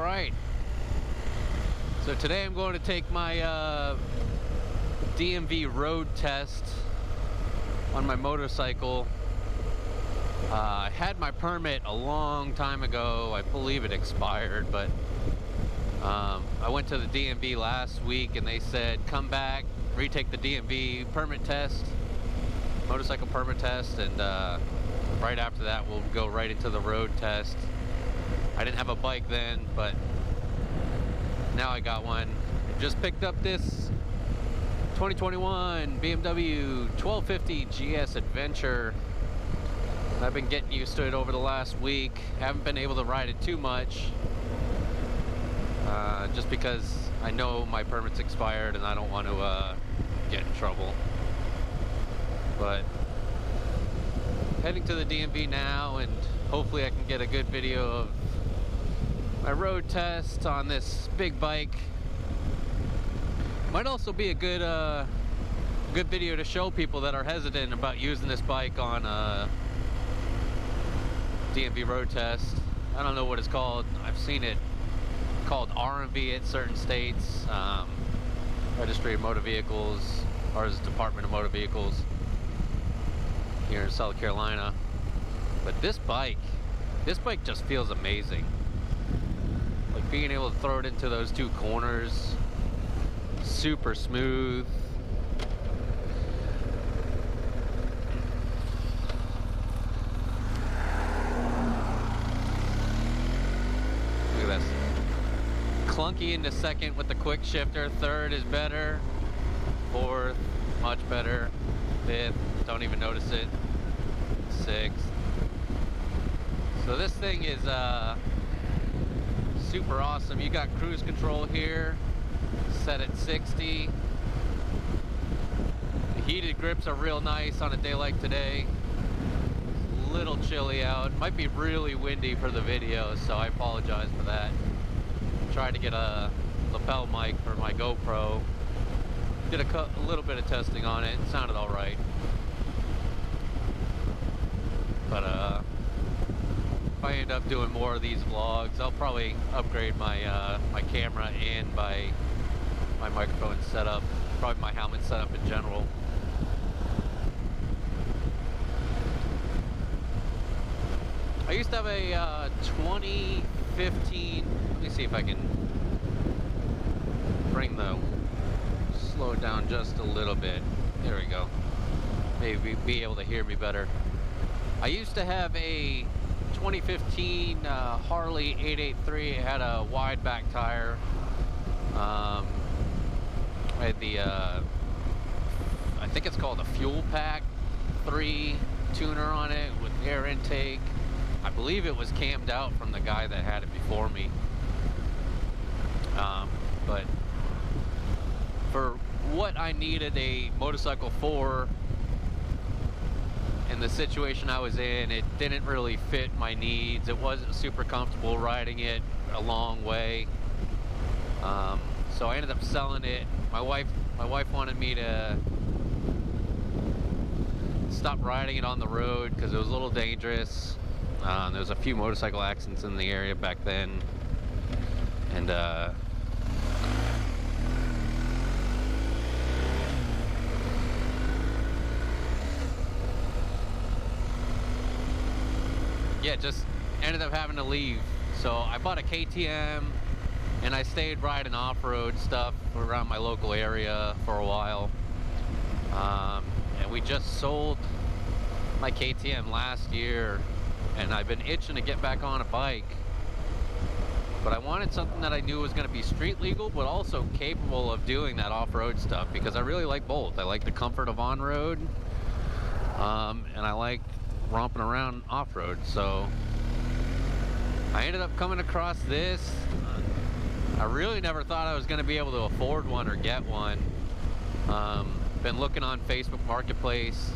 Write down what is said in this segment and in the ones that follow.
Alright, so today I'm going to take my DMV road test on my motorcycle. I had my permit a long time ago. I believe it expired, but I went to the DMV last week and they said come back, retake the DMV permit test, motorcycle permit test, and right after that we'll go right into the road test. I didn't have a bike then, but now I got one. Just picked up this 2021 BMW 1250 GS Adventure. I've been getting used to it over the last week. Haven't been able to ride it too much, just because I know my permit's expired and I don't want to get in trouble. But heading to the DMV now, and hopefully I can get a good video of my road test on this big bike. Might also be a good video to show people that are hesitant about using this bike on DMV road test. I don't know what it's called. I've seen it called R&V at certain states, Registry of Motor Vehicles, ours is Department of Motor Vehicles here in South Carolina. But this bike just feels amazing. Like being able to throw it into those two corners, super smooth. Look at this. Clunky into second with the quick shifter. Third is better. Fourth, much better. Fifth, don't even notice it. Sixth. So this thing is super awesome. You got cruise control here, set at 60. The heated grips are real nice on a day like today. It's a little chilly out. Might be really windy for the video, so I apologize for that. Tried to get a lapel mic for my GoPro. Did a little bit of testing on it. It sounded all right. But if I end up doing more of these vlogs, I'll probably upgrade my my camera and my microphone setup, probably my helmet setup in general. I used to have a 2015. Let me see if I can bring slow it down just a little bit. There we go. Maybe be able to hear me better. I used to have a 2015 Harley 883. It had a wide back tire. I had the I think it's called a Fuel Pack 3 tuner on it with air intake. I believe it was cammed out from the guy that had it before me. But for what I needed a motorcycle for, in the situation I was in, it didn't really fit my needs. It wasn't super comfortable riding it a long way. So I ended up selling it. My wife wanted me to stop riding it on the road because it was a little dangerous. There was a few motorcycle accidents in the area back then, and yeah, just ended up having to leave. So I bought a KTM and I stayed riding off-road stuff around my local area for a while. And we just sold my KTM last year, and I've been itching to get back on a bike. But I wanted something that I knew was going to be street legal, but also capable of doing that off-road stuff, because I really like both. I like the comfort of on-road, and I like romping around off-road. So I ended up coming across this. I really never thought I was going to be able to afford one or get one. Been looking on Facebook Marketplace,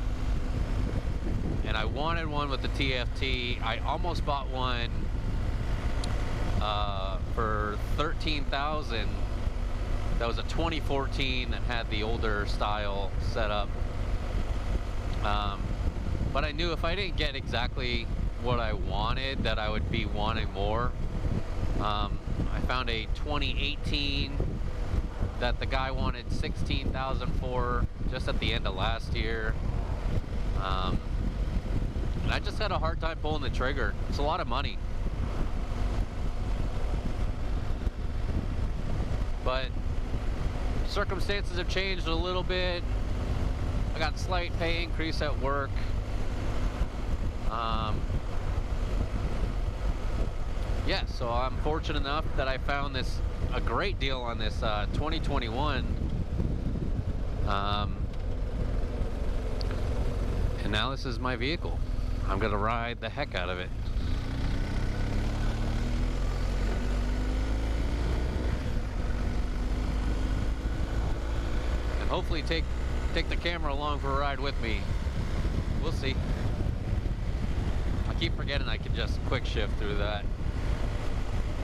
and I wanted one with the TFT. I almost bought one for $13,000. That was a 2014 that had the older style setup. But I knew if I didn't get exactly what I wanted, that I would be wanting more. I found a 2018 that the guy wanted $16,000 for just at the end of last year. And I just had a hard time pulling the trigger. It's a lot of money. But circumstances have changed a little bit. I got a slight pay increase at work. Yeah, so I'm fortunate enough that I found a great deal on this 2021. And now this is my vehicle. I'm gonna ride the heck out of it. And hopefully take the camera along for a ride with me. We'll see. I keep forgetting I can just quick shift through that.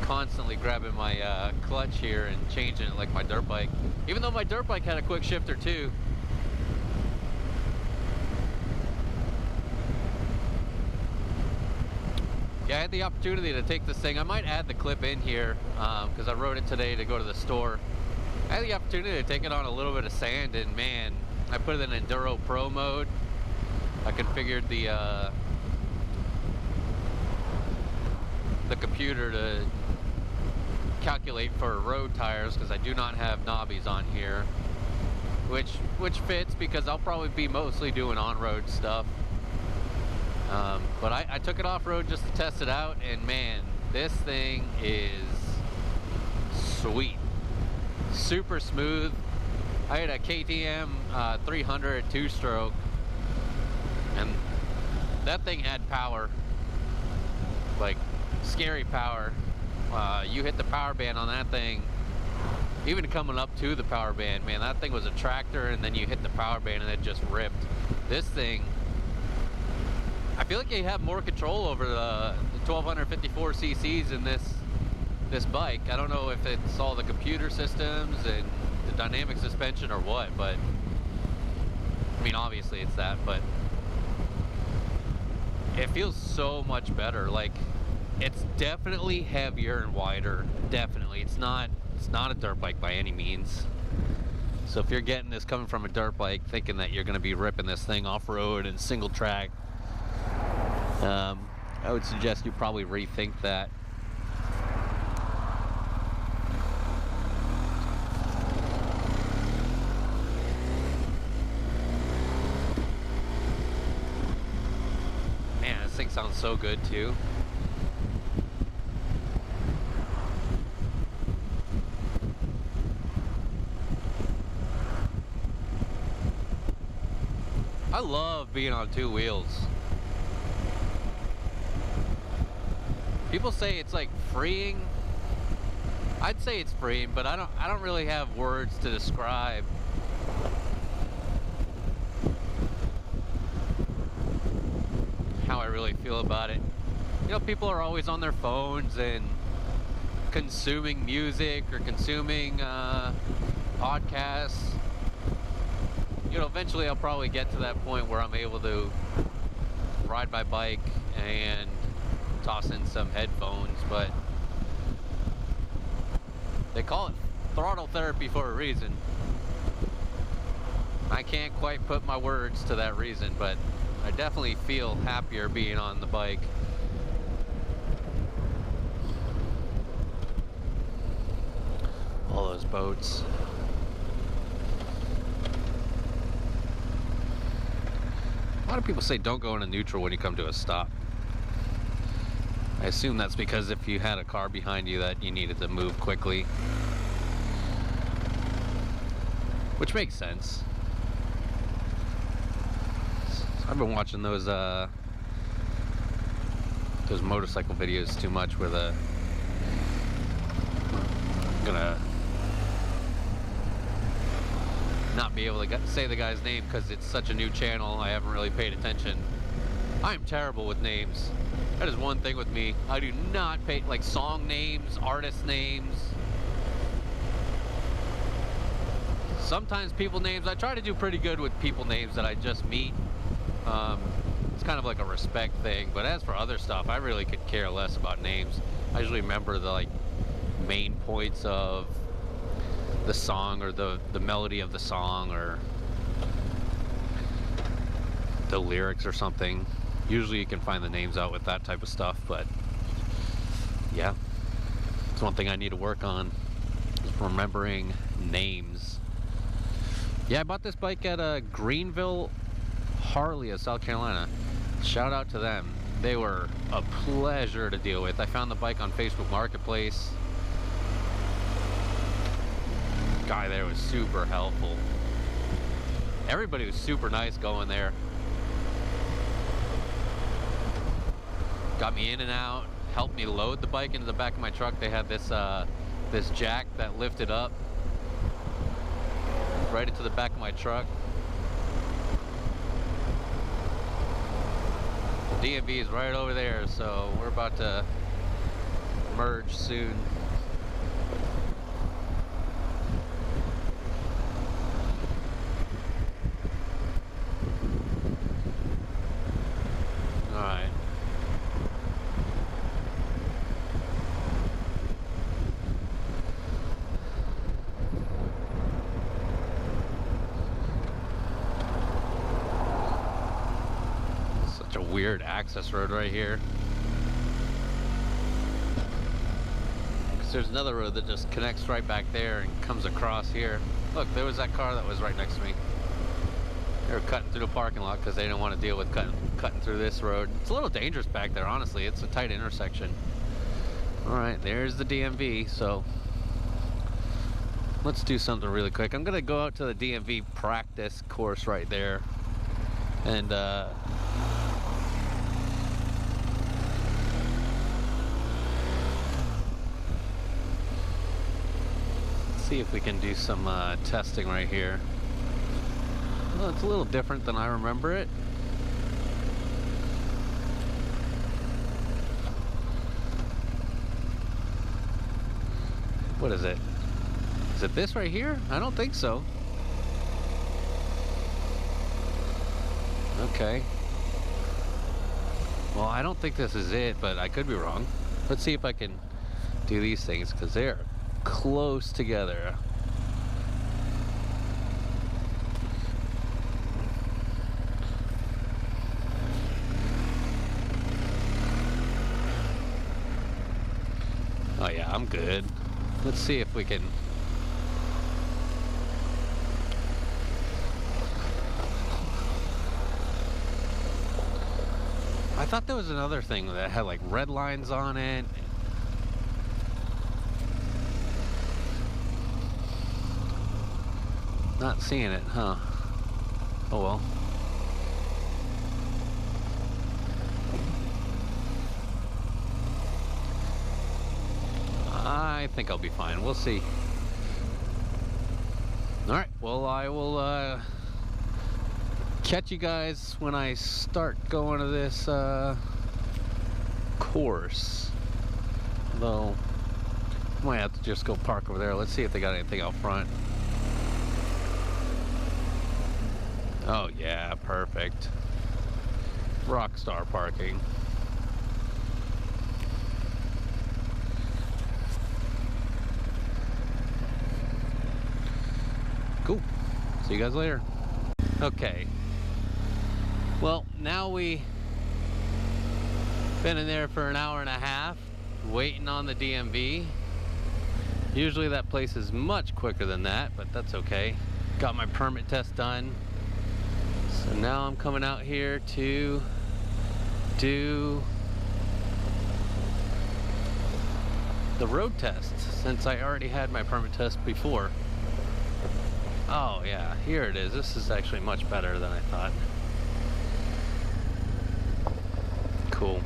Constantly grabbing my clutch here and changing it like my dirt bike. Even though my dirt bike had a quick shifter too. Yeah, I had the opportunity to take this thing. I might add the clip in here because I rode it today to go to the store. I had the opportunity to take it on a little bit of sand, and man, I put it in Enduro Pro mode. I configured the computer to calculate for road tires because I do not have knobbies on here, which fits because I'll probably be mostly doing on-road stuff. But I took it off-road just to test it out, and man, this thing is sweet. Super smooth. I had a KTM 300 two-stroke, and that thing had power, like scary power. You hit the power band on that thing, even coming up to the power band, man, that thing was a tractor, and then you hit the power band and it just ripped. This thing, I feel like you have more control over the 1254 cc's in this bike. I don't know if it's all the computer systems and the dynamic suspension or what, but I mean, obviously it's that, but it feels so much better. Like, it's definitely heavier and wider. Definitely. It's not a dirt bike by any means. So if you're getting this coming from a dirt bike thinking that you're going to be ripping this thing off-road and single track, I would suggest you probably rethink that. Man, this thing sounds so good too. I love being on two wheels. People say it's like freeing. I'd say it's freeing, but I don't really have words to describe how I really feel about it. You know, people are always on their phones and consuming music or consuming podcasts. You know, eventually I'll probably get to that point where I'm able to ride my bike and toss in some headphones, but they call it throttle therapy for a reason. I can't quite put my words to that reason, but I definitely feel happier being on the bike. All those boats. A lot of people say don't go into neutral when you come to a stop. I assume that's because if you had a car behind you that you needed to move quickly. Which makes sense. I've been watching those motorcycle videos too much where I'm gonna not be able to say the guy's name because it's such a new channel. I haven't really paid attention. I'm terrible with names. That is one thing with me. I do not pay, like, song names, artist names. Sometimes people names. I try to do pretty good with people names that I just meet. It's kind of like a respect thing. But as for other stuff, I really could care less about names. I usually remember the main points of the song, or the melody of the song, or the lyrics or something. Usually you can find the names out with that type of stuff, but yeah, it's one thing I need to work on, is remembering names. Yeah, I bought this bike at Greenville Harley of South Carolina. Shout out to them. They were a pleasure to deal with. I found the bike on Facebook Marketplace. Guy there was super helpful. Everybody was super nice going there. Got me in and out, helped me load the bike into the back of my truck. They had this this jack that lifted up right into the back of my truck. The DMV is right over there, so we're about to merge soon. All right. Such a weird access road right here. Because there's another road that just connects right back there and comes across here. Look, there was that car that was right next to me. They were cutting through the parking lot because they didn't want to deal with cutting through this road. It's a little dangerous back there, honestly. It's a tight intersection. Alright, there's the DMV, so let's do something really quick. I'm going to go out to the DMV practice course right there and see if we can do some testing right here. Well, it's a little different than I remember it. What is it? Is it this right here? I don't think so. Okay. Well, I don't think this is it, but I could be wrong. Let's see if I can do these things, because they're close together. Oh yeah, I'm good. Let's see if we can. I thought there was another thing that had like red lines on it. Not seeing it, huh? Oh well. I think I'll be fine. We'll see. Alright, well, I will catch you guys when I start going to this course. Though, I might have to just go park over there. Let's see if they got anything out front. Oh yeah, perfect. Rockstar parking. Cool. See you guys later. Okay. Well, now we been in there for an hour and a half waiting on the DMV. Usually that place is much quicker than that, but that's okay. Got my permit test done. So now I'm coming out here to do the road test, since I already had my permit test before. Oh yeah, here it is. This is actually much better than I thought. Cool.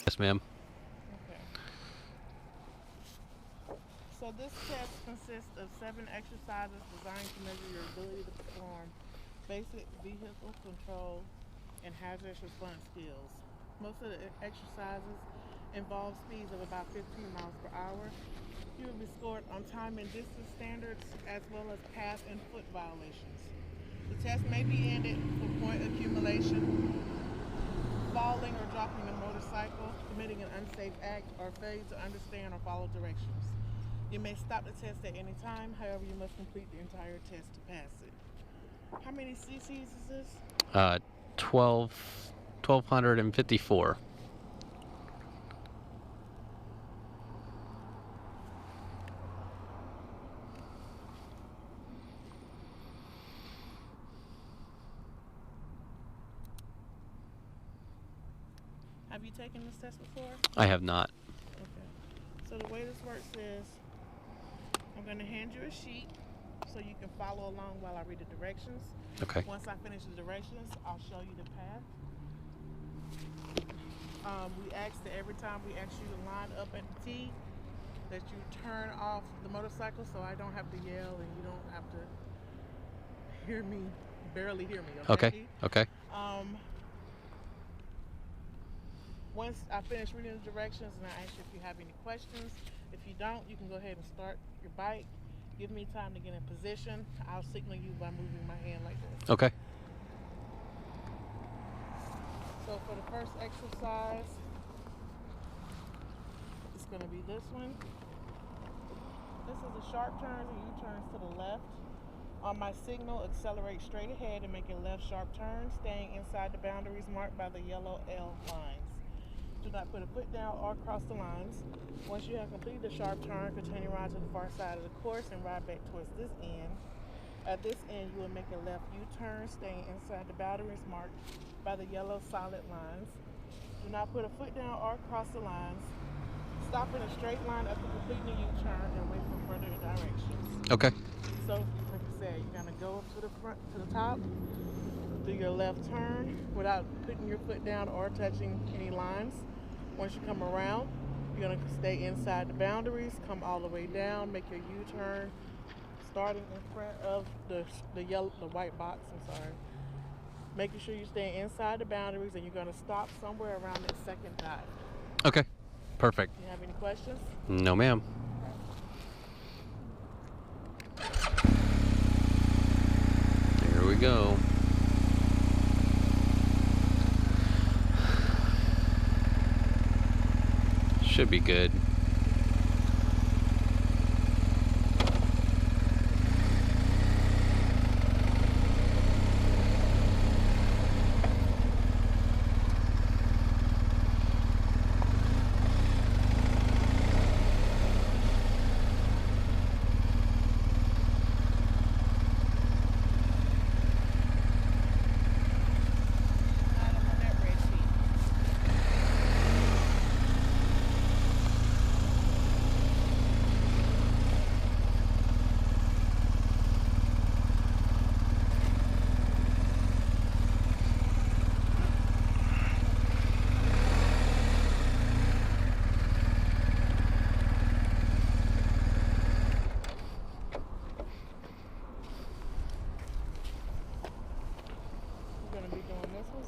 Yes, ma'am. Okay. So this test consists of 7 exercises designed to measure your ability to perform basic vehicle control and hazardous response skills. Most of the exercises involve speeds of about 15 miles per hour. You will be scored on time and distance standards as well as path and foot violations. The test may be ended for point accumulation, falling or dropping a motorcycle, committing an unsafe act, or failure to understand or follow directions. You may stop the test at any time, however, you must complete the entire test to pass it. How many cc's is this? 1254. Have you taken this test before? I have not. Okay. So the way this works is I'm going to hand you a sheet so you can follow along while I read the directions. Okay. Once I finish the directions, I'll show you the path. We ask that every time we ask you to line up at the T, that you turn off the motorcycle so I don't have to yell and you don't have to barely hear me. Okay. Okay. Once I finish reading the directions and I ask you if you have any questions, if you don't, you can go ahead and start your bike. Give me time to get in position. I'll signal you by moving my hand like this. Okay. So for the first exercise, it's going to be this one. This is the sharp turns and U-turns to the left. On my signal, accelerate straight ahead and make a left sharp turn, staying inside the boundaries marked by the yellow L lines. Do not put a foot down or cross the lines. Once you have completed the sharp turn, continue around to the far side of the course and ride back towards this end. At this end, you will make a left U-turn, staying inside the boundaries marked by the yellow solid lines. Do not put a foot down or cross the lines. Stop in a straight line after completing the U-turn and wait for further directions. Okay. So, like I said, you're gonna go to the front, to the top, do your left turn without putting your foot down or touching any lines. Once you come around, you're gonna stay inside the boundaries, come all the way down, make your U-turn, starting in front of the white box. I'm sorry. Making sure you stay inside the boundaries, and you're gonna stop somewhere around that second dive. Okay. Perfect. You have any questions? No, ma'am. Here we go. Should be good.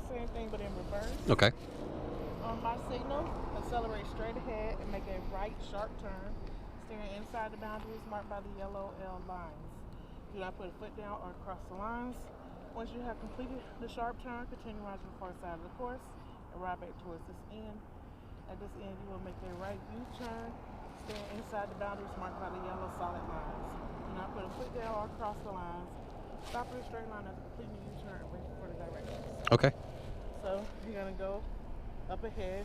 Same thing but in reverse. Okay. On my signal, accelerate straight ahead and make a right sharp turn, steering inside the boundaries marked by the yellow L lines. Do not put a foot down or cross the lines. Once you have completed the sharp turn, continue around to the far side of the course and ride back towards this end. At this end, you will make a right U-turn, steering inside the boundaries marked by the yellow solid lines. Do not put a foot down or cross the lines. Stop in a straight line after completing the U-turn and wait for the directions. Okay. So you're gonna go up ahead,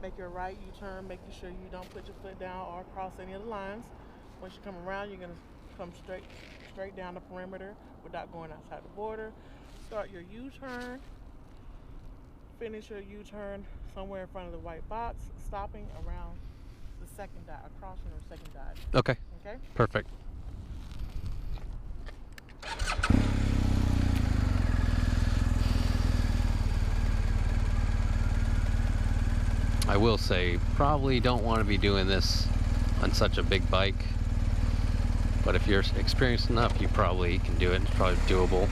make your right U-turn, making sure you don't put your foot down or cross any of the lines. Once you come around, you're gonna come straight down the perimeter without going outside the border. Start your U-turn, finish your U-turn somewhere in front of the white box, stopping around the second dive, across from the second dive. Okay. Okay? Perfect. I will say, probably don't want to be doing this on such a big bike, but if you're experienced enough, you probably can do it. It's probably doable.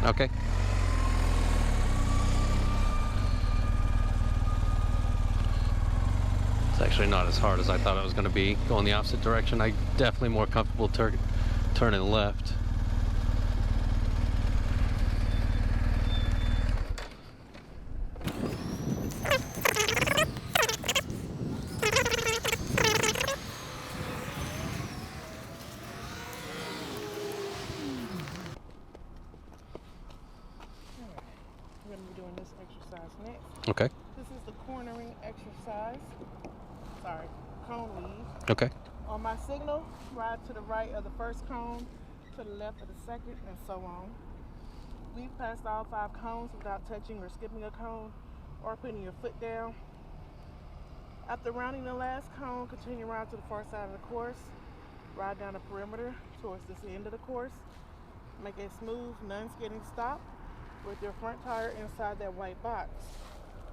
Okay. It's actually not as hard as I thought it was going to be going the opposite direction. I'm definitely more comfortable turning left. We're going to be doing this exercise next. Okay. This is the cornering exercise. Sorry, cone leave. Okay. On my signal, ride to the right of the first cone, to the left of the second, and so on. Weave past all 5 cones without touching or skipping a cone or putting your foot down. After rounding the last cone, continue around to the far side of the course. Ride down the perimeter towards this end of the course. Make a smooth, non-skidding stop with your front tire inside that white box.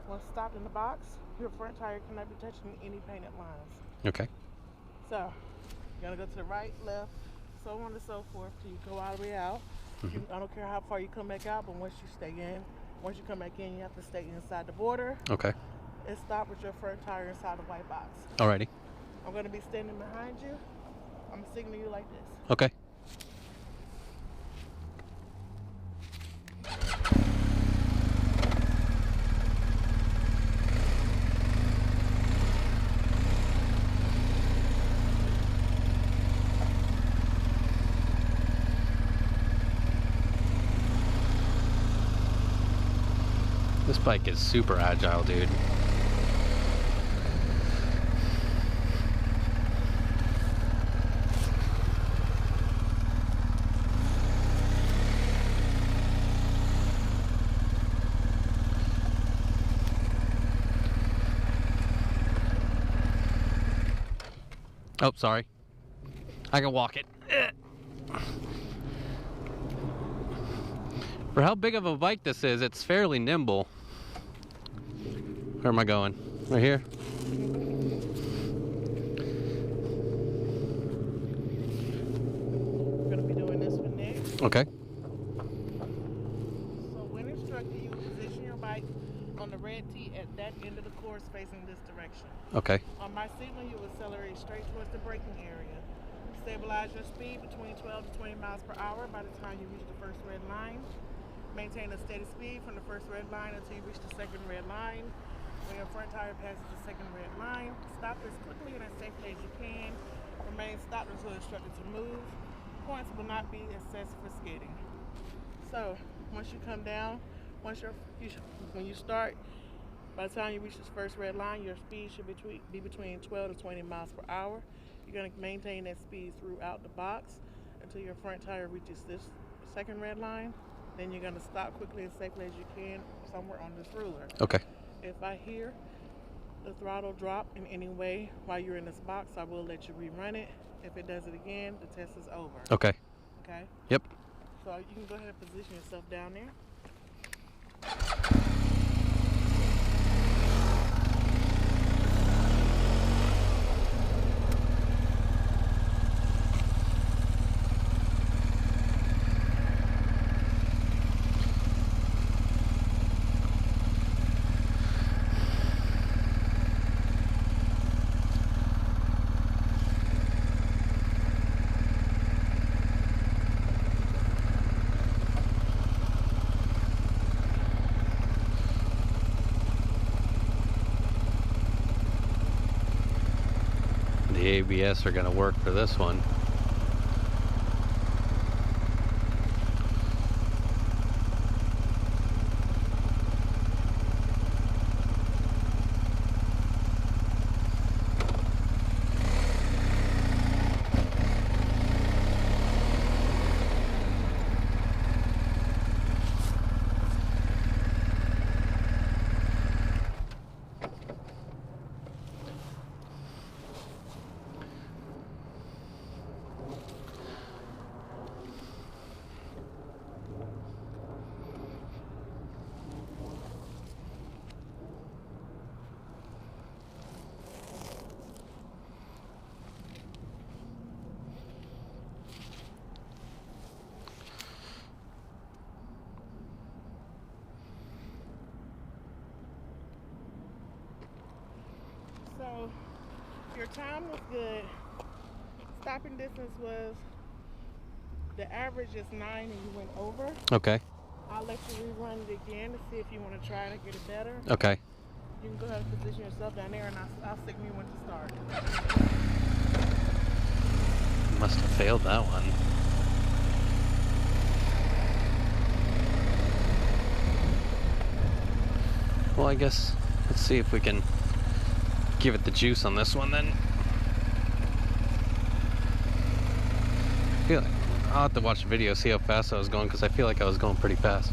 Once stopped in the box, your front tire cannot be touching any painted lines. Okay. So, you're gonna go to the right, left, so on and so forth till you go all the way out. I don't care how far you come back out, but once you stay in, once you come back in, you have to stay inside the border. Okay. And stop with your front tire inside the white box. Alrighty. I'm gonna be standing behind you. I'm gonna signal you like this. Okay. This bike is super agile, dude. Oh, sorry. I can walk it. For how big of a bike this is, it's fairly nimble. Where am I going? Right here? We're gonna be doing this one next. Okay. So when instructed, you position your bike on the red tee at that end of the course facing this direction. Okay. On my signal, you accelerate straight towards the braking area. Stabilize your speed between 12 to 20 miles per hour by the time you reach the first red line. Maintain a steady speed from the first red line until you reach the second red line. When your front tire passes the second red line, stop as quickly and as safely as you can. Remain stopped until instructed to move. Points will not be assessed for skidding. So, once you come down, when you start, by the time you reach this first red line, your speed should be between 12 to 20 miles per hour. You're going to maintain that speed throughout the box until your front tire reaches this second red line. Then you're going to stop quickly and safely as you can somewhere on this ruler. Okay. If I hear the throttle drop in any way while you're in this box, I will let you rerun it. If it does it again, the test is over. Okay. Okay? Yep. So you can go ahead and position yourself down there. The ABS are going to work for this one. Your time was good. Stopping distance was, the average is 9 and you went over. Okay. I'll let you rerun it again to see if you want to try to get it better. Okay. You can go ahead and position yourself down there, and I'll signal you when to start. Must have failed that one. Well, I guess let's see if we can give it the juice on this one then. I feel like I'll have to watch the video, see how fast I was going, because I feel like I was going pretty fast.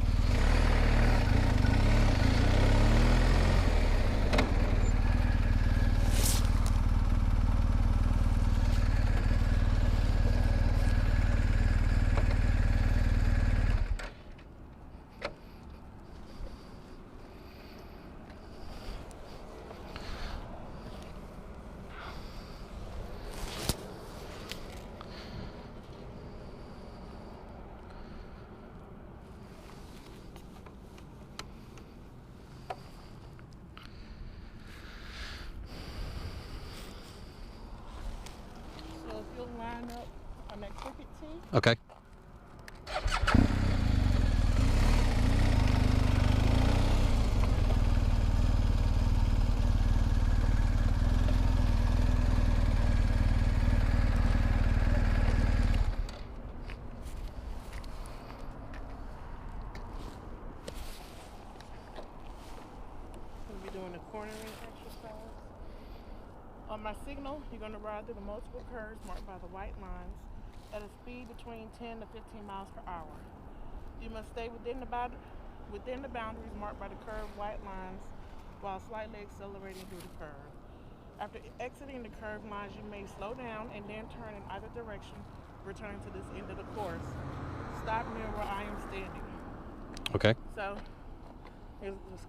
You'll line up on that cricket tee. Okay. We'll be doing the cornering exercise. On my signal, you're going to ride through the multiple curves marked by the white lines at a speed between 10 to 15 miles per hour. You must stay within the boundaries marked by the curved white lines while slightly accelerating through the curve. After exiting the curved lines, you may slow down and then turn in either direction, returning to this end of the course. Stop near where I am standing. Okay. So, here's just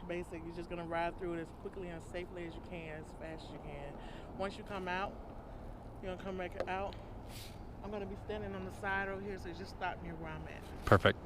basic. You're just going to ride through it as quickly and safely as you can, as fast as you can. Once you come out, you're going to come back out. I'm going to be standing on the side over here, so just stop near where I'm at. Perfect.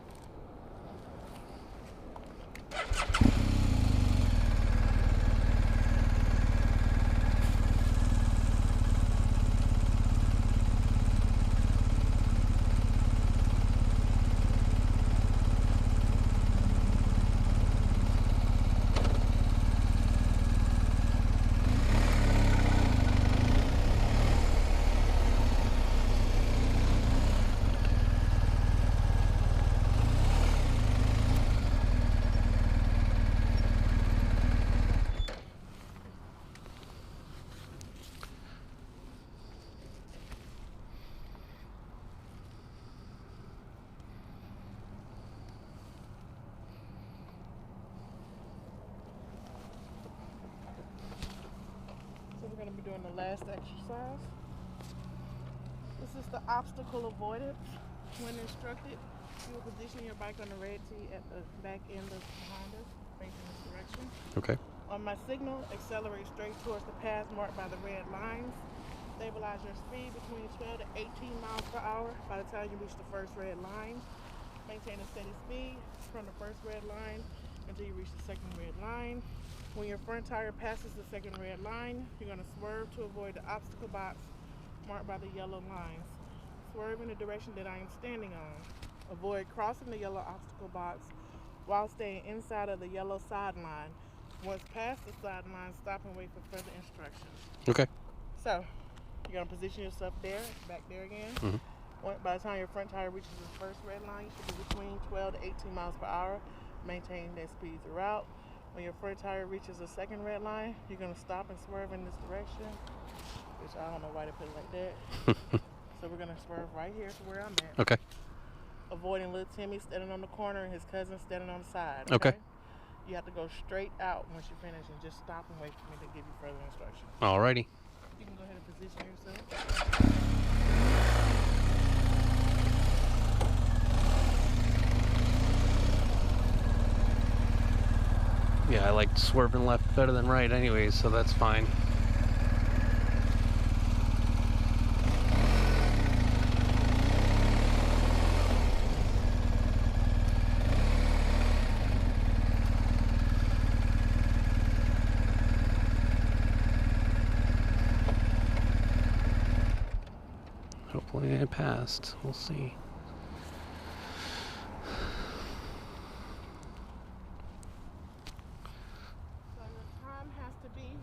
We're going to be doing the last exercise. This is the obstacle avoidance. When instructed, you will position your bike on the red tee at the back end of behind us, facing this direction. Okay. On my signal, accelerate straight towards the path marked by the red lines. Stabilize your speed between 12 to 18 miles per hour by the time you reach the first red line. Maintain a steady speed from the first red line until you reach the second red line. When your front tire passes the second red line, you're going to swerve to avoid the obstacle box marked by the yellow lines. Swerve in the direction that I am standing on. Avoid crossing the yellow obstacle box while staying inside of the yellow sideline. Once past the sideline, stop and wait for further instructions. Okay. So, you're going to position yourself there, back there again. Mm-hmm. By the time your front tire reaches the first red line, you should be between 12 to 18 miles per hour. Maintain that speed throughout. When your front tire reaches the second red line, you're going to stop and swerve in this direction, which I don't know why they put it like that. So we're going to swerve right here to where I'm at. Okay. Avoiding little Timmy standing on the corner and his cousin standing on the side. Okay. You have to go straight out once you finish and just stop and wait for me to give you further instructions. Alrighty. You can go ahead and position yourself. Yeah, I like swerving left better than right anyways, so that's fine. Okay, I passed. We'll see. So your time has to be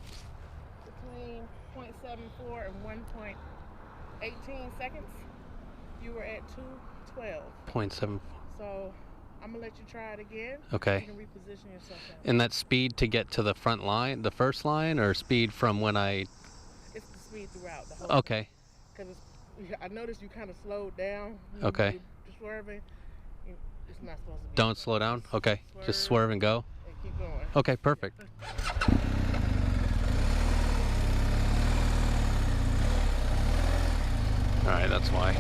between 0.74 and 1.18 seconds. You were at 2:12. 0.7. So I'm gonna let you try it again. Okay. You can reposition yourself out. And that's speed to get to the front line, the first line, or speed from when I... It's the speed throughout the whole. Okay. Because I noticed you kind of slowed down. Okay. You're swerving. It's not supposed to be. Don't slow down? Okay. Just swerve and go? And keep going. Okay, perfect. Alright, that's why.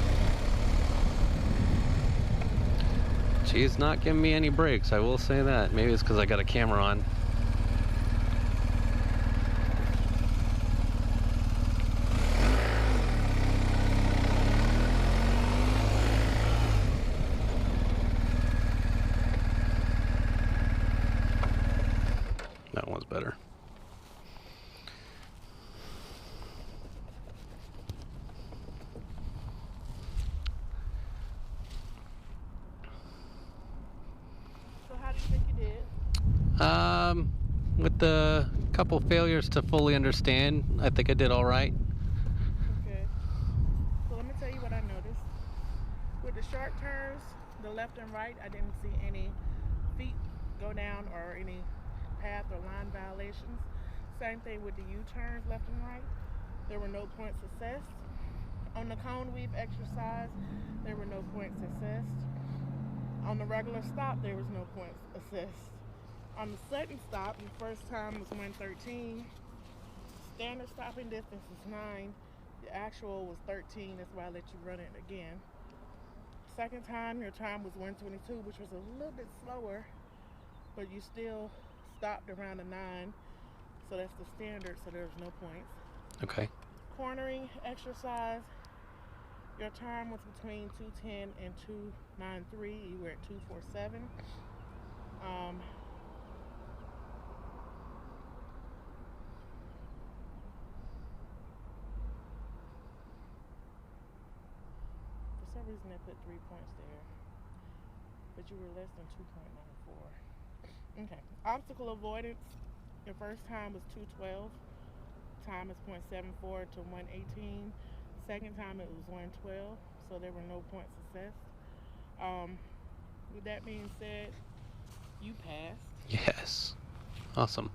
She's not giving me any breaks, I will say that. Maybe it's because I got a camera on. That one's better. So how do you think you did? With the couple failures to fully understand, I think I did all right. Okay. So let me tell you what I noticed. With the sharp turns, the left and right, I didn't see any feet go down or any path or line violations. Same thing with the U-turns left and right. There were no points assessed. On the cone weave exercise, there were no points assessed. On the regular stop, there was no points assessed. On the second stop, your first time was 113. Standard stopping distance is 9. The actual was 13. That's why I let you run it again. Second time, your time was 122, which was a little bit slower, but you still stopped around a 9. So that's the standard, so there's no points. Okay. Cornering exercise, your time was between 210 and 293. You were at 247. For some reason they put 3 points there, but you were less than 2.94. Okay. Obstacle avoidance, your first time was 212. Time is 0.74 to 118. Second time it was 112, so there were no points assessed. With that being said, you passed. Yes. Awesome.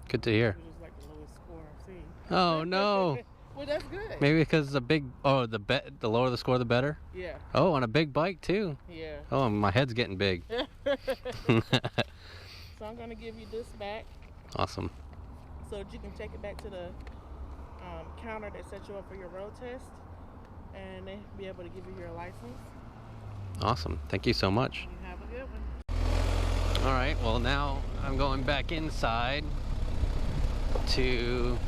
Good to hear. Which is like the lowest score I've seen. Oh no. Well, that's good. Maybe because the big, the lower the score, the better. Yeah. Oh, on a big bike too. Yeah. Oh, my head's getting big. So I'm gonna give you this back. Awesome. So that you can take it back to the counter that set you up for your road test, and they'll be able to give you your license. Awesome. Thank you so much. You have a good one. All right. Well, now I'm going back inside to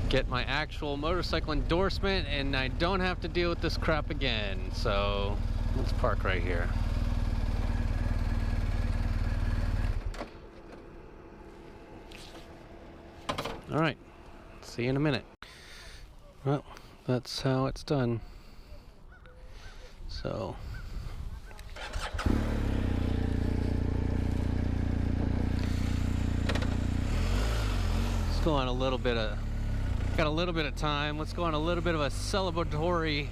get my actual motorcycle endorsement, and I don't have to deal with this crap again. So let's park right here. All right. See you in a minute. Well, that's how it's done. So let's go on a little bit of, got a little bit of time. Let's go on a little bit of a celebratory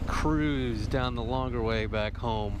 cruise down the longer way back home.